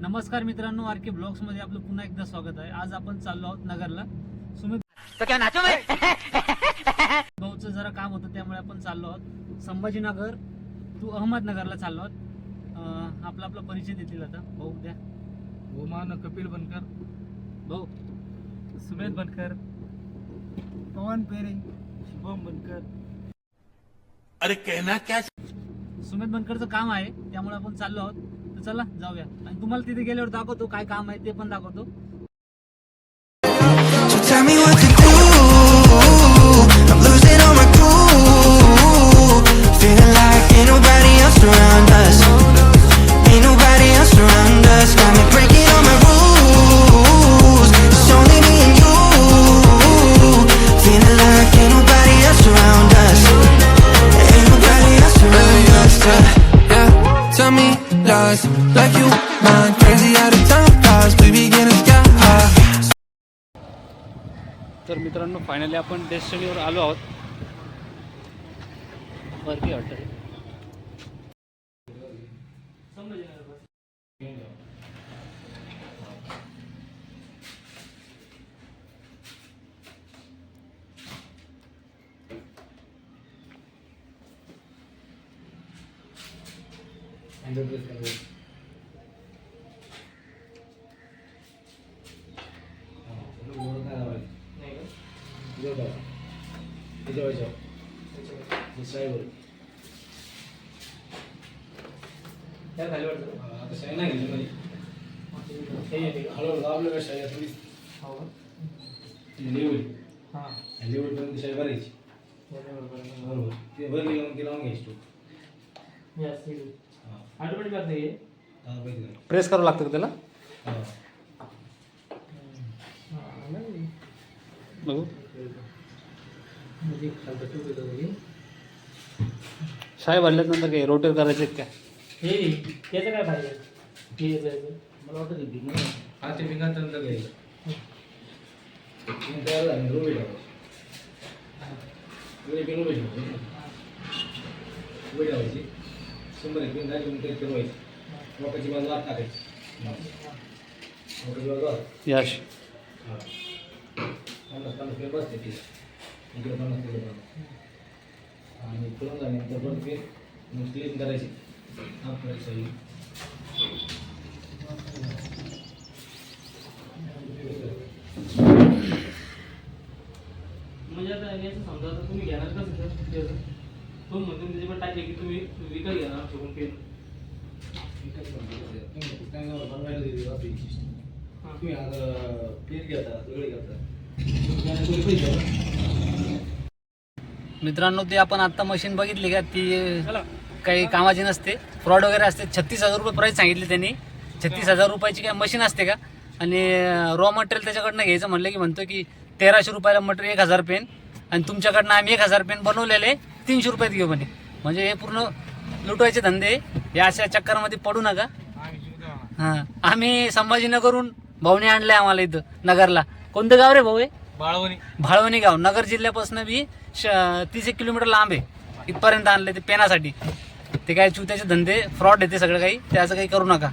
नमस्कार मित्रांनो, RK blogs मध्ये आपलं पुन्हा एकदा स्वागत आहे। आज आपण चाललो आहोत नगरला। सुमित भाऊचं जरा काम होतं त्यामुळे आपण चाललो आहोत संभाजीनगर टू अहमदनगरला चाललो आहोत। आपला परिचय देतील आता भाऊ। द्या ओमान कपिल बनकर, भाऊ सुमेध बनकर, पवन पेरे, शुभम बनकर। अरे कहना क्या। सुमित बनकरचं काम आहे त्यामुळे आपण चाललो आहोत। तर चला जाऊया आणि तुम्हाला तिथे गेल्यावर दाखवतो काय काम आहे ते पण दाखवतो। Tell me what to do. I'm losing all my cool. Feeling like ain't nobody else around us. Ain't nobody else around us. Got me breaking all my rules. It's only me and you. Feeling like ain't nobody else around us. Ain't nobody else around us. Yeah, tell me lies like you mind crazy out of time flies. We begin to get high. तर मित्रांनो finally आपण डेस्टिनीवर आलो आहोत। वरती hotel press करावं लागतं का त्याला? बघू शाही भरल्यानंतर काय रोटेट करायचे काय? हे त्याचं काय पाहिजे? मला वाटतं हा ते पिंगानंतर घ्यायचं तयार झालं रोबी लावायची 100 पिंगा काही फिरवायची लोकांची बाजू आत टाकायची यश बसते ठीक इकडे 50 किलो आणि फिरून झाल्यानंतर पण ते क्लीन करायची सही म्हणजे आता याचं समजा आता तुम्ही घेणार कसं तो म्हणून त्याचे पण टाकले की तुम्ही विकत घेणार शकून पेन बनवायला दिली तुम्ही आता पीठ घेता सगळे घेता मित्रांनो, ते आपण आता मशीन बघितली का? ती काही कामाची नसते, फ्रॉड वगैरे असते। 36,000 रुपये प्राईस सांगितली त्यांनी। 36,000 रुपयाची काय मशीन असते का? आणि रॉ मटेरियल त्याच्याकडनं घ्यायचं म्हणलं की म्हणतो की 1300 रुपयाला मटेरियल 1000 पेन, आणि तुमच्याकडनं आम्ही 1000 पेन बनवलेले 300 रुपयात घेऊ म्हणे। म्हणजे हे पूर्ण लुटवायचे धंदे। या अशा चक्करमध्ये पडू नका। हां, आम्ही संभाजीनगरहून भाऊने आणले आम्हाला इथं नगरला। कोणतं गाव रे भाऊ? आहे भाळवणी गाव। नगर जिल्ह्यापासून बी 30 किलोमीटर लांब आहे। इथपर्यंत आणले ते पेनासाठी। ते काय चुत्याचे धंदे, फ्रॉड येते सगळं काही, त्याचं काही करू नका।